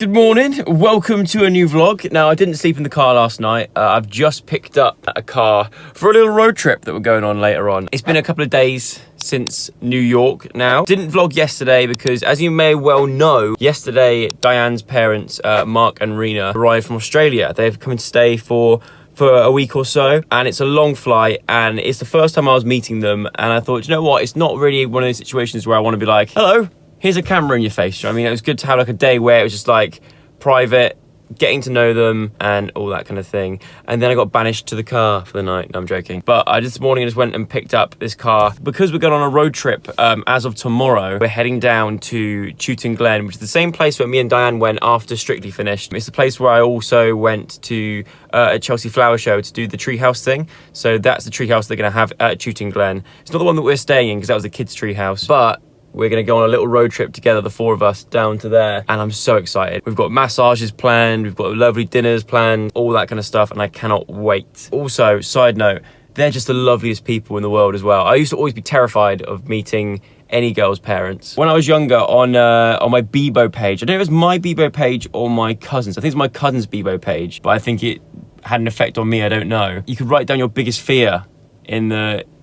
Good morning, welcome to a new vlog. Now, I didn't sleep in the car last night. I've just picked up a car for a little road trip that we're going on later on. It's been a couple of days since New York now. Didn't vlog yesterday because, as you may well know, yesterday Diane's parents, Mark and Rena, arrived from Australia. They've come to stay for a week or so, and it's a long flight, and it's the first time I was meeting them, and I thought, you know what, it's not really one of those situations where I want to be like, hello, here's a camera in your face. You know what I mean? It was good to have like a day where it was just like private, getting to know them and all that kind of thing. And then I got banished to the car for the night. No, I'm joking. But this morning I just went and picked up this car because we're going on a road trip. As of tomorrow, we're heading down to Tooting Glen, which is the same place where me and Diane went after Strictly finished. It's the place where I also went to a Chelsea Flower Show to do the treehouse thing. So that's the treehouse they're going to have at Tooting Glen. It's not the one that we're staying in because that was a kids' treehouse, but we're going to go on a little road trip together, the four of us, down to there. And I'm so excited. We've got massages planned, we've got lovely dinners planned, all that kind of stuff, and I cannot wait. Also, side note, they're just the loveliest people in the world as well. I used to always be terrified of meeting any girl's parents. When I was younger, on my Bebo page, I don't know if it was my Bebo page or my cousin's. I think it's my cousin's Bebo page, but I think it had an effect on me, I don't know. You could write down your biggest fear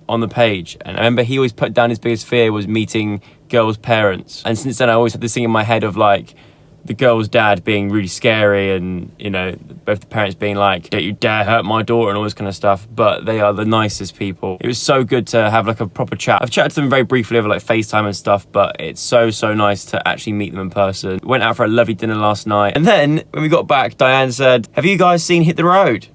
on the page, and I remember he always put down his biggest fear was meeting girls' parents. And since then I always had this thing in my head of like the girl's dad being really scary, and you know, both the parents being like, don't you dare hurt my daughter and all this kind of stuff, but they are the nicest people. It was so good to have like a proper chat. I've chatted to them very briefly over like FaceTime and stuff, but it's so nice to actually meet them in person. Went out for a lovely dinner last night, and then when we got back, Diane said, have you guys seen Hit the Road?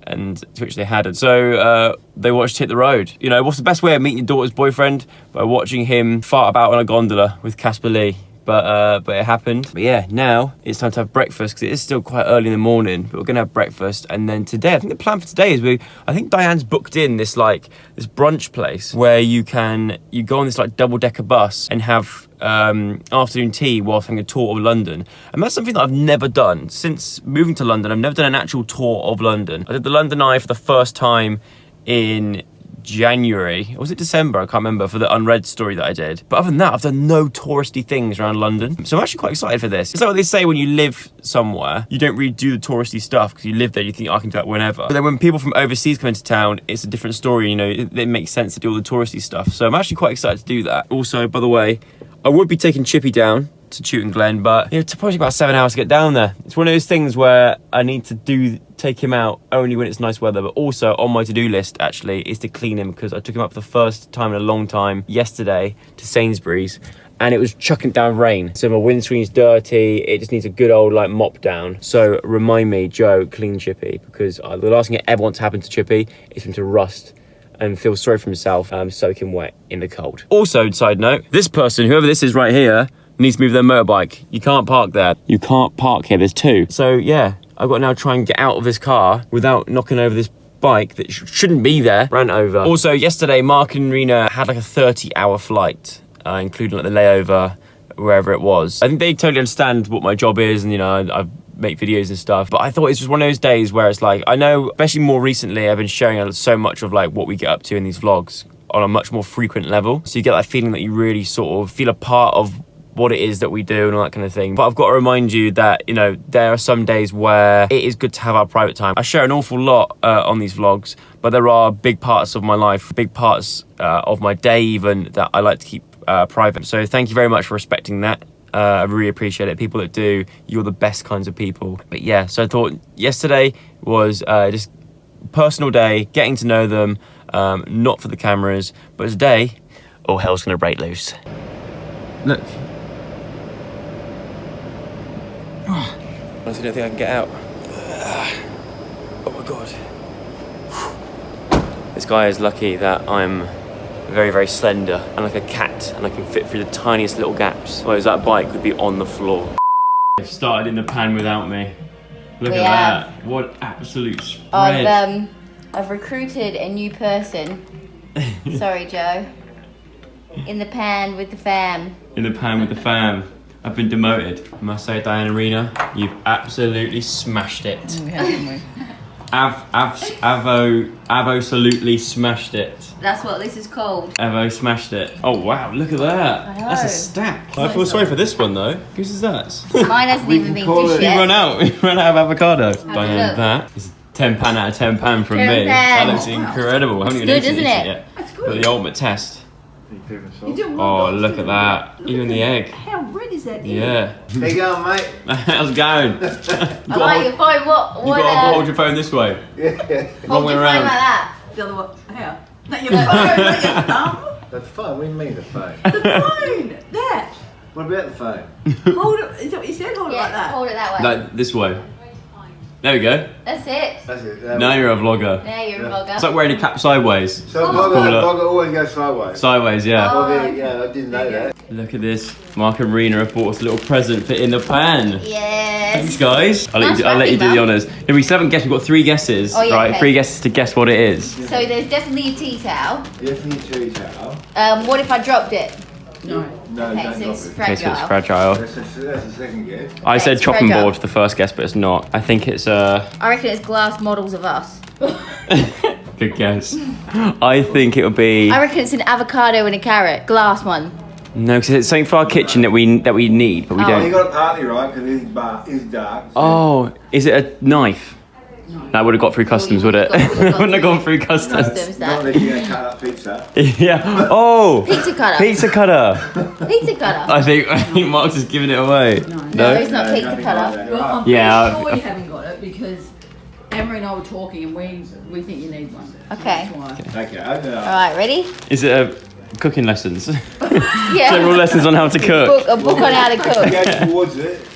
And to which they hadn't. So they watched Hit the Road. You know, what's the best way of meeting your daughter's boyfriend? By watching him fart about on a gondola with Casper Lee. But it happened. But yeah, now it's time to have breakfast because it is still quite early in the morning. But we're gonna have breakfast, and then today, I think the plan for today is I think Diane's booked in this brunch place where you go on this like double-decker bus and have afternoon tea whilst having a tour of London. And that's something that I've never done since moving to London. I've never done an actual tour of London. I did the London Eye for the first time in January, or was it December? I can't remember, for the Unread story that I did. But other than that, I've done no touristy things around London. So I'm actually quite excited for this. It's like what they say when you live somewhere, you don't really do the touristy stuff because you live there, you think, I can do that whenever. But then when people from overseas come into town, it's a different story, you know, it makes sense to do all the touristy stuff. So I'm actually quite excited to do that. Also, by the way, I would be taking Chippy down to Tooting Glen, but you know, it's probably about 7 hours to get down there. It's one of those things where I need to take him out only when it's nice weather, but also on my to-do list actually is to clean him, because I took him up for the first time in a long time yesterday to Sainsbury's, and it was chucking down rain. So my windscreen's dirty, it just needs a good old like mop down. So remind me, Joe, clean Chippy, because the last thing that ever wants to happen to Chippy is for him to rust and feel sorry for himself, soaking wet in the cold. Also, side note, this person, whoever this is right here, needs to move their motorbike. You can't park there. You can't park here, there's two. So yeah, I've got to now try and get out of this car without knocking over this bike that shouldn't be there. Ran over. Also, yesterday, Mark and Rena had like a 30-hour flight, including like the layover, wherever it was. I think they totally understand what my job is, and you know, I make videos and stuff, but I thought it's just one of those days where it's like, I know, especially more recently, I've been sharing so much of like what we get up to in these vlogs on a much more frequent level. So you get that feeling that you really sort of feel a part of what it is that we do and all that kind of thing. But I've got to remind you that, you know, there are some days where it is good to have our private time. I share an awful lot on these vlogs, but there are big parts of my life, big parts of my day even, that I like to keep private. So thank you very much for respecting that. I really appreciate it. People that do, you're the best kinds of people. But yeah, so I thought yesterday was just a personal day, getting to know them, not for the cameras, but today, all hell's gonna break loose. Look. Honestly, I don't think I can get out. Oh my god. This guy is lucky that I'm very slender and like a cat, and I can fit through the tiniest little gaps, whereas that bike would be on the floor. They've started in the pan without me. Look at that. What absolute spread. I've recruited a new person. Sorry, Joe. In the pan with the fam. In the pan with the fam. I've been demoted. I must say, Diane and Rena, you've absolutely smashed it. Absolutely smashed it. That's what this is called. Avo smashed it. Oh wow, look at that. I know. That's a stack. I feel sorry for this one though. Whose is that? Mine hasn't even been dished We yet. run out. We run out of avocado. Have a Dianne, look. that is 10 pan out of 10 pan from 10 me. pan. That looks incredible. I haven't even Good, eaten isn't this it? yet. That's But good. the ultimate test. You do Oh, look at that. Even the egg. How red is that egg? Yeah. How you going, mate? How's it going? I like your phone. What? You got to hold your phone this way. Yeah. Wrong Hold way your phone around. like that. The other one. How? Not your phone, not your thumb. The phone, what do you mean the phone? The phone. That. What about the phone? Hold it. Is that what you said? Hold it Yeah, like that. hold it that way. Like this way. There we go. That's it. That's it. Now you're a vlogger. There you're a Yeah. vlogger. It's like wearing a cap sideways. So Cool. blogger always goes sideways. Sideways, yeah. Oh, yeah, I didn't know that. Look at this. Mark and Rena have bought us a little present for in the pan. Yes. Thanks, guys. I'll Nice let you do wrapping, the Mum. honours. No, we still haven't guessed. We've got 3 guesses, Oh, yeah, right? okay. 3 guesses to guess what it is. So there's definitely a tea towel. Definitely tea towel. What if I dropped it? No. No, Okay, don't so drop it's it. Okay, so it's fragile. fragile. That's the second guess. I said it's chopping fragile. board for the first guess, but it's not. I think it's I reckon it's glass models of us. good guess. I think it would be I reckon it's an avocado and a carrot. Glass one. no, because it's something for our kitchen that we need, but we Oh. Oh, you don't. got it partly right because it's dark. So Oh, is it a knife? That would have got through customs, would it? Wouldn't have gone through customs. Customs not that. unless you're going to cut up pizza. Yeah. Oh. Pizza cutter. Pizza cutter. Pizza cutter. I think Mark's just giving it away. No, it's not pizza nothing cutter. like that, Well, right? I'm Yeah, pretty sure I've- you haven't got it because Emma and I were talking and we think you need one. Okay. That's why. Okay, open it up. Alright, ready? Is it a cooking lessons? Yeah. Several lessons on how to cook. A book on how to cook. Go towards it.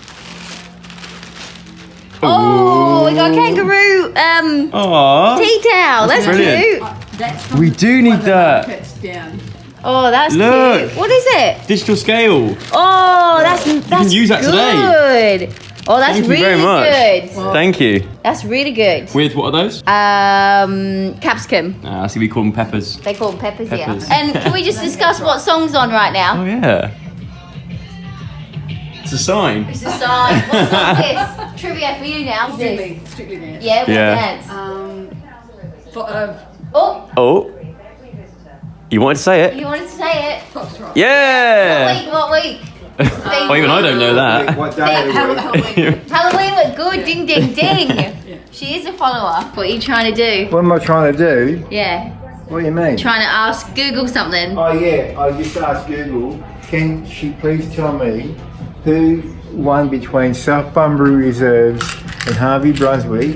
Oh, we got a kangaroo Aww. tea towel. That's brilliant. cute. That's from We the do one need that. Cuts down. Oh, that's Look. cute. What is it? Digital scale. Oh, that's use that good. Oh, that's Thank you really very much. good. Well, Thank you. That's really good. With what are those? Capsicum. I see we call them peppers. They call them peppers, Peppers. here. And can we just discuss what song's on right now? Oh yeah. It's a sign. It's a song. What song is this? Trivia for you now. What's this? Strictly dance. Yeah, what Yeah. dance? Oh, Oh. You wanted to say it? you wanted to say it? Foxtrot. Yeah. What week? Oh, even I don't know that. What day of the week? Halloween look good. Ding, ding, ding. She is a follower. What are you trying to do? What am I trying to do? Yeah. What do you mean? Trying to ask Google something. Oh yeah, I just asked Google, can she please tell me who won between South Bunbury Reserves and Harvey Brunswick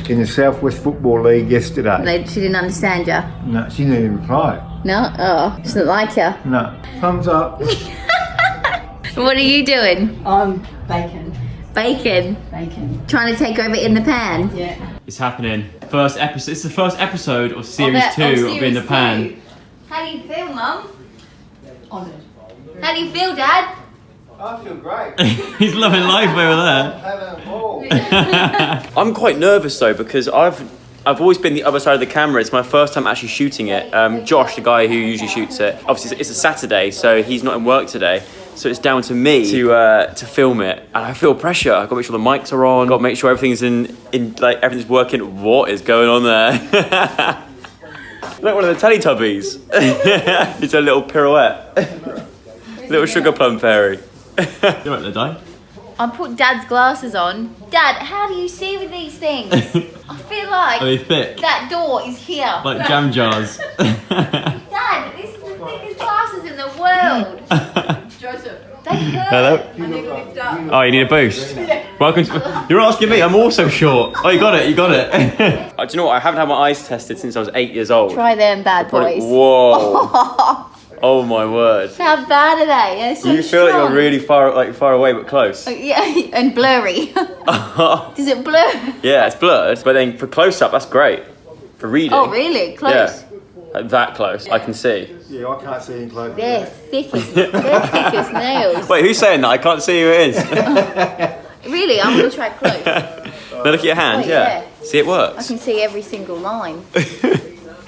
in the Southwest Football League yesterday? She didn't understand you. No, she didn't even reply. No? Oh, she didn't like you. No. Thumbs up. What are you doing? I'm bacon. Bacon. Bacon. Trying to take over in the pan. Yeah. It's happening. First episode. It's the first episode of series Of 2 of In series the Pan. 2. How do you feel, Mum? Honoured. How do you feel, Dad? I feel great. He's loving life over there. Having a ball. I'm quite nervous though because I've always been the other side of the camera. It's my first time actually shooting it. Josh, the guy who usually shoots it, obviously it's a Saturday, so he's not in work today. So it's down to me to film it, and I feel pressure. I've got to make sure the mics are on. Got to make sure everything's in like everything's working. What is going on there? Like one of the Teletubbies. It's a little pirouette. Little sugar plum fairy. You right there, Di? I put Dad's glasses on. Dad, how do you see with these things? I feel like Are they thick? that door is here. Like jam jars. Dad, this is the thickest glasses in the world. Joseph. They hurt. Hello? I need to lift up. Oh, you need a boost. Welcome to. You're asking me. I'm also short. Oh, you got it. You got it. Do you know what? I haven't had my eyes tested since I was 8 years old. Try them bad boys. Whoa. Oh my word. How bad are they? They're so You feel like strong. you're really far away but close. Yeah, and blurry. Does it blur? Yeah, it's blurred, but then for close up, that's great. For reading. Oh, really? Close? Yeah. Like that close, I can see. Yeah, I can't see any closer. They're thick as nails. Wait, who's saying that? I can't see who it is. Really? I'm going to try close. Now look at your hand, Oh, yeah. yeah. See, it I works. can see every single line.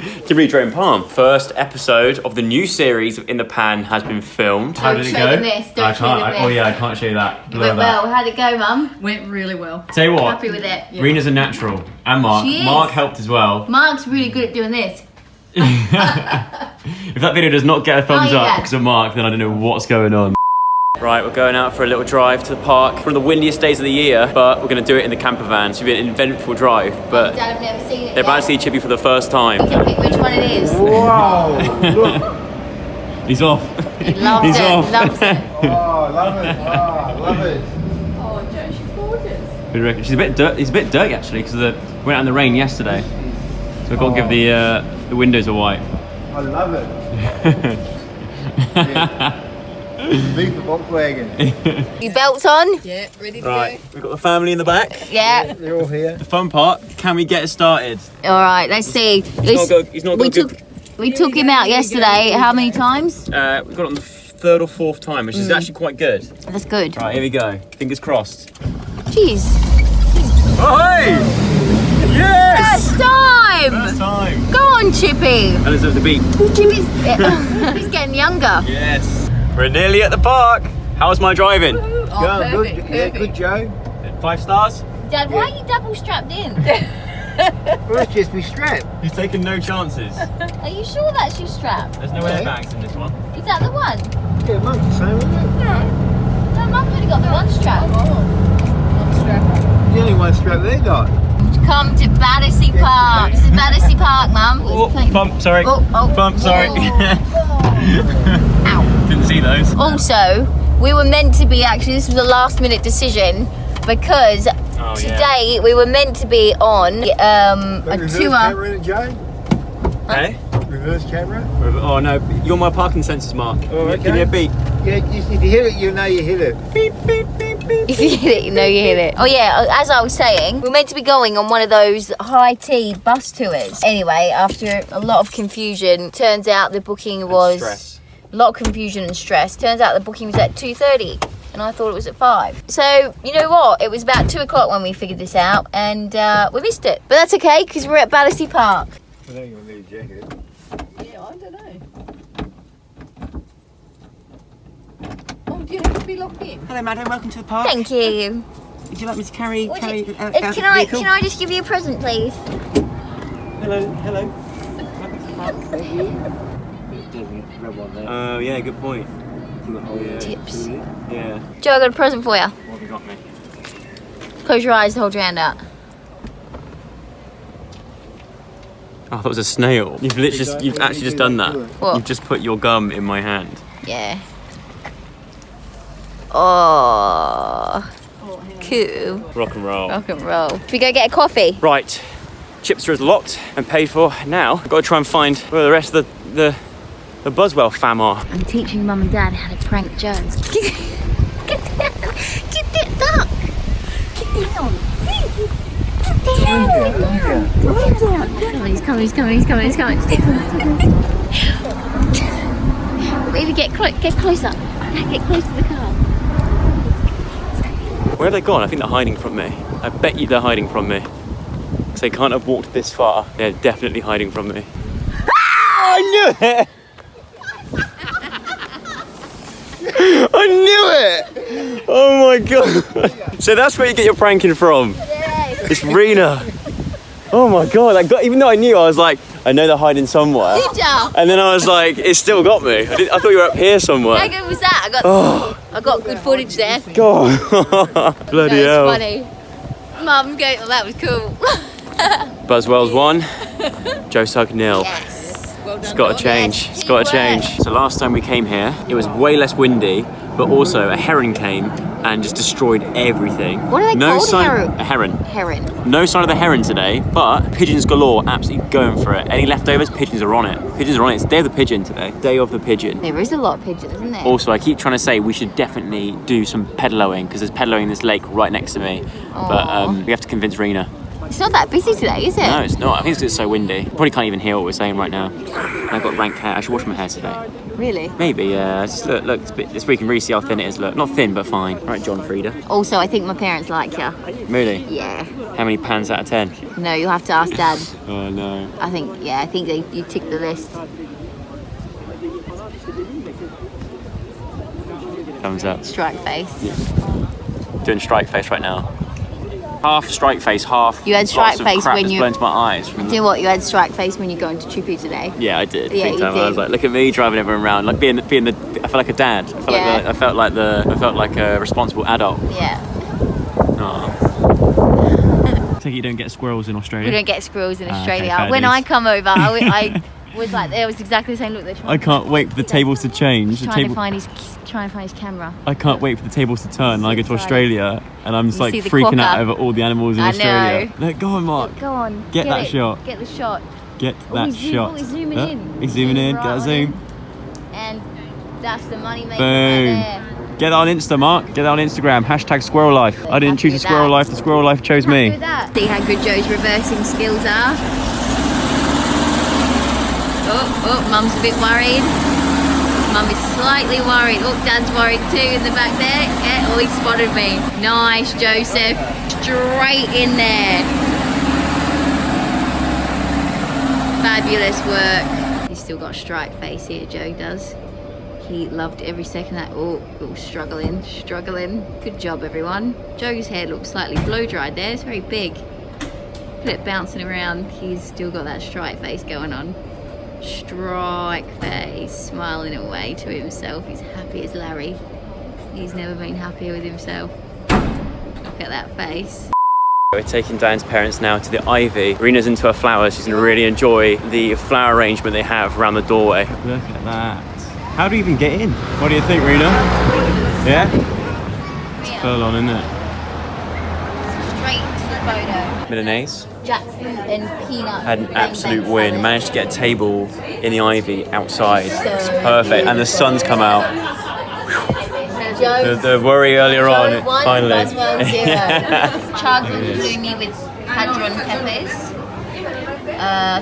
To be Drone Palm. First episode of the new series of In the Pan has been filmed. How did it go? I can't show you that. It went well. How'd it go, Mum? Went really well. Tell you what. Happy with it. Yeah. Rena's a natural. And Mark. She is. Mark helped as well. Mark's really good at doing this. If that video does not get a thumbs up yeah. because of Mark, then I don't know what's going on. Right, we're going out for a little drive to the park. One of the windiest days of the year, but we're going to do it in the camper van. It's going to be an eventful drive, but Dad, I've never seen it they're about to see yet. Chippy for the first time. You can pick which one it is. Wow! Look. He's off. He loves He's it. off. Loves it. Oh, love it. Oh, love it. Oh, Joe, she's gorgeous. What do you reckon? She's a bit dirt. He's a bit dirty actually because we went out in the rain yesterday, so we've got to give the windows a wipe. I love it. Beef the Volkswagen. You belts on? Yeah, ready to Right, we've got the family in the back. Yeah. They're all here. The fun part, can we get it started? All right, let's see. He's not we good. took him out yesterday. How many times? We got it on the third or fourth time, which is actually quite good. That's good. Right, here we go. Fingers crossed. Jeez. Oh, hey! Yes! First time! First time. Go on, Chippy. And deserves a beat. Chippy's he's getting younger. Yes. We're nearly at the park. How's my driving? Oh, Go, perfect, good. Yeah, good, Joe. 5 stars? Dad, why are you double strapped in? Well, it's just me strap. He's taking no chances. Are you sure that's your strap? There's no Okay. airbags in this one. Is that the one? Yeah, Mum's the same, isn't it? No, Mum's only got the one strap. The only one strap they got. Come to Battersea Park. This is Battersea Park, Mum. Oh, bump, sorry. Oh, oh. Bump, sorry. Ow. Didn't see those. Also, we were meant to be this was a last minute decision because today we were meant to be on a Reverse tour. camera in it, Joe? Hey? Reverse camera? Oh no, you're my parking sensors, Mark. Oh, okay. Give me a beat. Yeah, if you hit it, you know you hit it. Beep, beep, beep, beep. If you hit it, you know you hit it. Oh yeah, as I was saying, we're meant to be going on one of those high tea bus tours. Anyway, after a lot of confusion, turns out the booking was Stress. a lot of confusion and stress. Turns out the booking was at 2:30 and I thought it was at 5. So, you know what? It was about 2 o'clock when we figured this out and we missed it. But that's okay because we're at Battersea Park. I think you'll need a jacket. Yeah, I don't know. Oh, do you have to be locked in? Hello, madam. Welcome to the park. Thank you. Would you like me to carry Would carry you- out can the I vehicle? just give you a present, please? Hello, hello. Thank you. Rub on there. Oh yeah, good point. Yeah. Tips. Yeah. Joe, I got a present for you. What have you got me? Close your eyes, hold your hand out. Oh, that was a snail. You've actually just done that. What? You've just put your gum in my hand. Yeah. Oh, cool. Rock and roll. Rock and roll. Should we go get a coffee? Right, Chipster is locked and paid for. Now I've got to try and find where the rest of the Buzzwell fam are. I'm teaching Mum and Dad how to prank Joe. Get down. Get that duck. Get down. Get down. He's coming. Baby, get closer. Get close to the car. Where have they gone? I think they're hiding from me. I bet you they're hiding from me. Because they can't have walked this far. They're definitely hiding from me. I knew it! I knew it! Oh my god. So that's where you get your pranking from. It's Rena. Oh my god, even though I knew, I was like, I know they're hiding somewhere. Good job. And then I was like, it still got me. I thought you were up here somewhere. How good was that? I got good footage there. God. Bloody That hell. was funny. Mum, that was cool. Buzzwell's 1, Joe Sugg 0. Yes. Well done. It's got to change. It's got to change. So last time we came here, it was way less windy, but also a heron came and just destroyed everything. What are they called? A heron. Heron. No sign of the heron today, but pigeons galore, absolutely going for it. Any leftovers, pigeons are on it. Pigeons are on it. It's day of the pigeon today. Day of the pigeon. There is a lot of pigeons, isn't there? Also, I keep trying to say we should definitely do some pedaloing because there's pedaloing in this lake right next to me. But we have to convince Rena. It's not that busy today, is it? No, it's not. I think it's so windy. Probably can't even hear what we're saying right now. I've got rank hair. I should wash my hair today. Really? Maybe, yeah. Just look, this week you can really see how thin it is. Look, not thin, but fine. Right, John Frieda. Also, I think my parents like you. Really? Yeah. How many pans out of 10? No, you'll have to ask Dad. Oh, no. I think you tick the list. Thumbs up. Strike face. Yeah. Doing strike face right now. Half strike face, half. You had strike lots of face crap when that's you. blown to my eyes. Do you know what? You had strike face when you go into Chupu today. Yeah, I did. Yeah, Big you time. I was did. like, look at me driving everyone around, like being the. I felt like a dad. I felt like a responsible adult. Yeah. I think you don't get squirrels in Australia. We don't get squirrels in Australia. Okay, fair When dues. I come over, I was like, there was exactly the same look. I can't wait for the tables to change. Trying to find his camera. I can't wait for the tables to turn and I go to Australia and I'm just You like see the freaking out quokka. over all the animals in I Australia. know. Look, go on, Mark. Go on. Get that shot. Get the shot. Get Oh, that he's shot. he's zooming in. He's zooming in. Right Get that on zoom. in. And that's the money maker Boom. right there. Get that on Insta, Mark. Get that on Instagram. Hashtag squirrel life. I didn't choose a squirrel life. The squirrel life chose Happy me. with that. See how good Joe's reversing skills are. Oh, Mum's a bit worried. Mum is slightly worried. Oh, Dad's worried too in the back there. Yeah, oh, he spotted me. Nice, Joseph. Straight in there. Fabulous work. He's still got a strike face here, Joe does. He loved every second that. Oh, struggling. Good job, everyone. Joe's hair looks slightly blow dried there. It's very big. Look at it bouncing around. He's still got that strike face going on. Strike face, smiling away to himself. He's happy as Larry. He's never been happier with himself. Look at that face. We're taking Dianne's parents now to the Ivy. Rena's into her flowers. She's going to really enjoy the flower arrangement they have around the doorway. Look at that. How do you even get in? What do you think, Rena? Yeah? It's full on, isn't it? Straight to the photo. Milanese. Jackson and Peanut. Had an absolute win. Managed to get a table in the Ivy outside. It's perfect. And the sun's come out. The worry earlier on, finally. Charcoal halloumi with hadron peppers.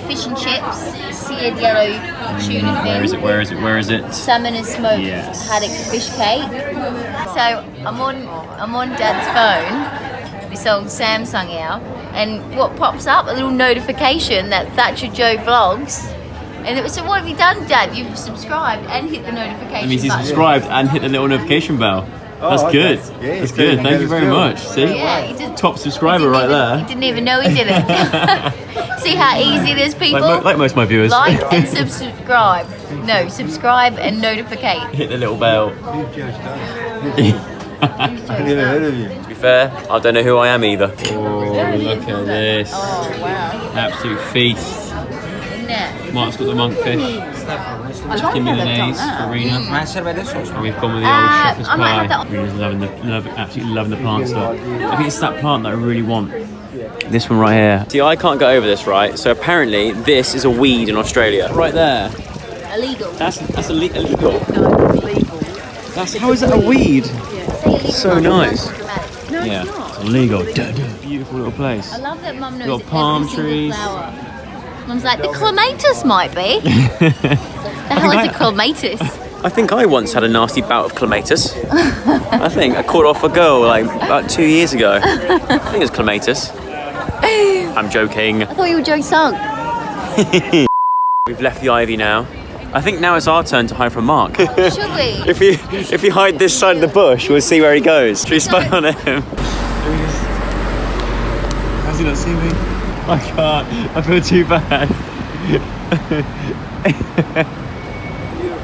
Fish and chips, seared yellow tuna fin. Where is it? Salmon and smoked haddock fish cake. So I'm on Dad's phone, this old Samsung here, and what pops up? A little notification that ThatcherJoeVlogs. And it was, so what have you done, Dad? You've subscribed and hit the notification That means he's button. subscribed and hit the little notification bell. That's okay. good. Yeah, That's good. Thank you very much. See? Yeah, he did. Top subscriber right He there. didn't even know he did it. See how easy it is, people? Like most of my viewers. Like and subscribe. No, subscribe and notificate. Hit the little bell. I never heard of you. To be fair, I don't know who I am either. Oh, look at this. Oh, wow. Absolute feast. Isn't it? Mark's got the monkfish. Chicken Milanese for Rena. And we've gone with the old shepherd's I might have pie. that. Rena's absolutely loving the plant stuff. I think it's that plant that I really want. This one right here. See, I can't go over this, right? So apparently this is a weed in Australia. Right there. Illegal. That's illegal. No, it's legal. That's, how is that a weed? Say illegal, So Mum, nice. it's dramatic. No, Yeah, it's not. it's illegal. Beautiful little place. I love that Mum knows Got palm every single trees. flower. Mum's like, the clematis might be. The hell is a clematis? I think I once had a nasty bout of clematis. I think I caught off a girl like about 2 years ago. I think it's clematis. I'm joking. I thought you were Joe Sung. We've left the Ivy now. I think now it's our turn to hide from Mark. Should we? If you hide this side of the bush, we'll see where he goes. Should we spy on him? Has he not seen me? I can't. I feel too bad.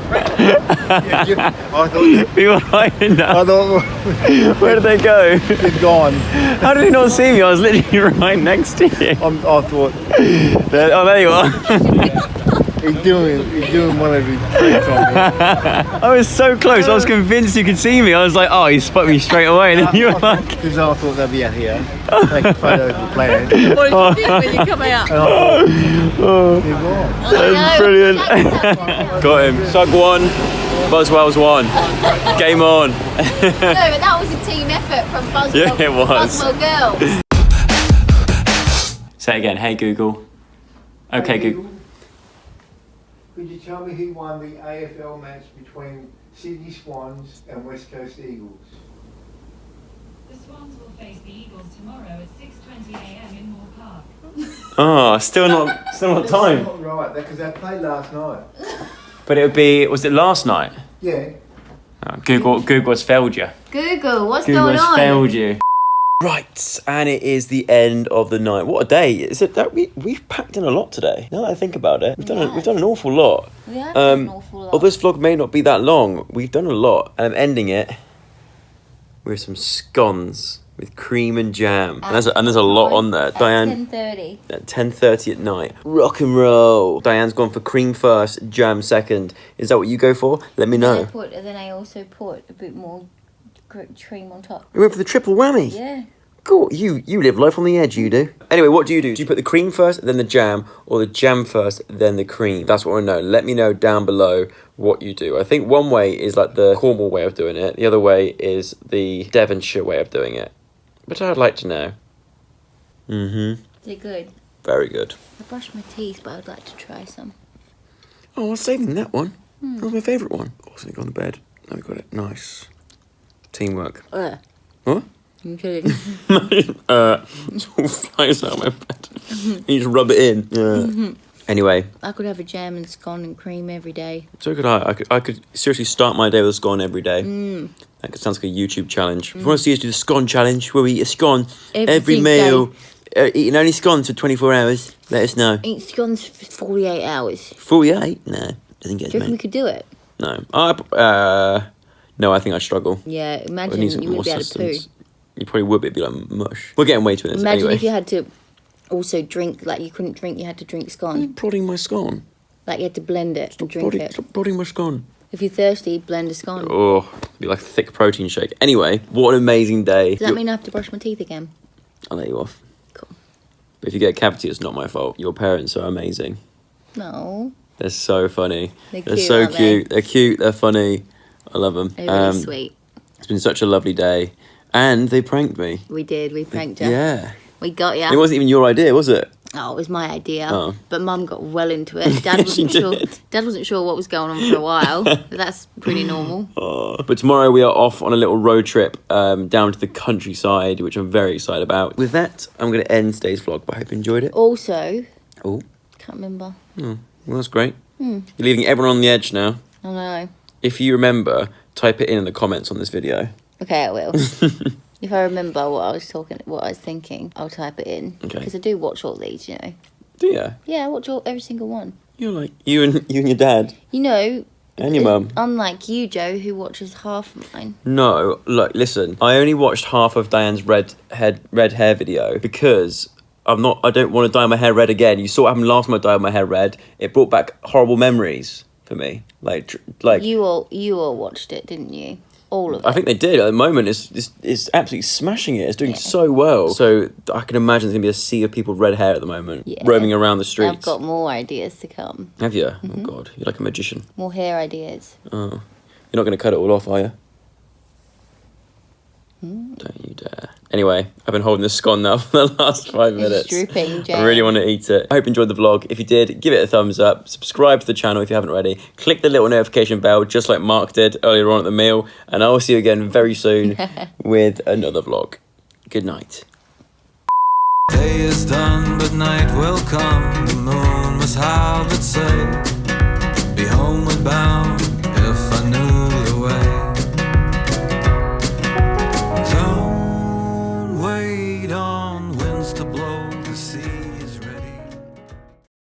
I thought People hiding now. I thought Where did they go? it's gone. How did he not see me? I was literally right next to you. I thought There you are. he's doing one of his tricks on me. I was so close. I was convinced you could see me. I was like, oh, he spotted me straight away. And then you were like, Because I thought they'd be out here, taking photos of the plane. What did you think when you come out? And I thought, they're gone. that's brilliant. Got him. Sug one, Buzzwell's one. Game on. No, but that was a team effort from Buzzwell. Yeah, it was. Buzzwell girls. Say it again. Hey Google. Okay, Hey, Google. Could you tell me who won the AFL match between Sydney Swans and West Coast Eagles? The Swans will face the Eagles tomorrow at 6:20 a.m. in Moore Park. Oh, still not time. That's not right, because they played last night. But it would be. Was it last night? Yeah. Oh, Google has failed you. Google, what's Google going has on? failed you. Right, and it is the end of the night. What a day! Is it that we've packed in a lot today? Now that I think about it, we've done an awful lot. We have done an awful lot. Although this vlog may not be that long, we've done a lot, and I'm ending it with some scones with cream and jam. And there's a lot on there. Dianne, 10:30. at 10:30 at night. Rock and roll. Diane's gone for cream first, jam second. Is that what you go for? Let me know. Then I also put a bit more cream on top. We went for the triple whammy. Yeah. Cool. You live life on the edge, you do. Anyway, what do you do? Do you put the cream first, then the jam, or the jam first, then the cream? That's what I want to know. Let me know down below what you do. I think one way is like the Cornwall way of doing it. The other way is the Devonshire way of doing it. But I'd like to know. They're good. Very good. I brushed my teeth, but I'd like to try some. Oh, I was saving that one. That was my favourite one. Also, go on the bed. Now we got it. Nice. Teamwork. What? I'm kidding. It all flies out of my bed. You just rub it in. Yeah. Anyway. I could have a jam and scone and cream every day. So could I. I could seriously start my day with a scone every day. That sounds like a YouTube challenge. If you want to see us do the scone challenge, where we eat a scone every meal, eating only scones for 24 hours, let us know. Eat scones for 48 hours. 48? No, doesn't get Do you as reckon we many. could do it? No. No, I think I'd struggle. Yeah, I imagine need some you more would be able to poo. sustenance. You probably would, but it'd be like mush. We're getting way too into this. Imagine Anyway. if you had to also drink, like you couldn't drink, you had to drink scone. Prodding my scone. Like you had to blend it and drink it. Stop prodding my scone. If you're thirsty, blend a scone. Oh, it'd be like a thick protein shake. Anyway, what an amazing day. Does that mean I have to brush my teeth again? I'll let you off. Cool. But if you get a cavity, it's not my fault. Your parents are amazing. No. They're so funny. They're They're cute, so aren't they? cute. They're cute. They're funny. I love them. They're really sweet. It's been such a lovely day. And they pranked me. We did. We pranked you. Yeah. We got you. It wasn't even your idea, was it? Oh, it was my idea. Oh. But Mum got well into it. Dad wasn't She sure. did. Dad wasn't sure what was going on for a while. But that's pretty normal. But tomorrow we are off on a little road trip down to the countryside, which I'm very excited about. With that, I'm going to end today's vlog, but I hope you enjoyed it. Also, Oh, can't remember. well, that's great. You're leaving everyone on the edge now. I know. If you remember, type it in the comments on this video. Okay, I will. If I remember what I was thinking, I'll type it in. Okay. Because I do watch all these, you know. Do you? Yeah, I watch every single one. You're like, you and your dad You know, and your mum. unlike you, Joe, who watches half of mine. No, look, listen. I only watched half of Diane's red hair video because I don't want to dye my hair red again. You saw what happened last time I dyed my hair red. It brought back horrible memories for me. Like You all watched it, didn't you? All of it. I think they did. At the moment, it's absolutely smashing it. It's doing so well. So I can imagine there's going to be a sea of people with red hair at the moment, Yeah. roaming around the streets. I've got more ideas to come. Have you? Oh, God. You're like a magician. More hair ideas. Oh. You're not going to cut it all off, are you? Don't you dare. Anyway, I've been holding this scone now for the last 5 minutes. drooping, Jay. I really want to eat it. I hope you enjoyed the vlog. If you did, give it a thumbs up. Subscribe to the channel if you haven't already. Click the little notification bell, just like Mark did earlier on at the meal. And I will see you again very soon with another vlog. Good night. Day is done, but night will come. The moon must have its say. Be homeward bound.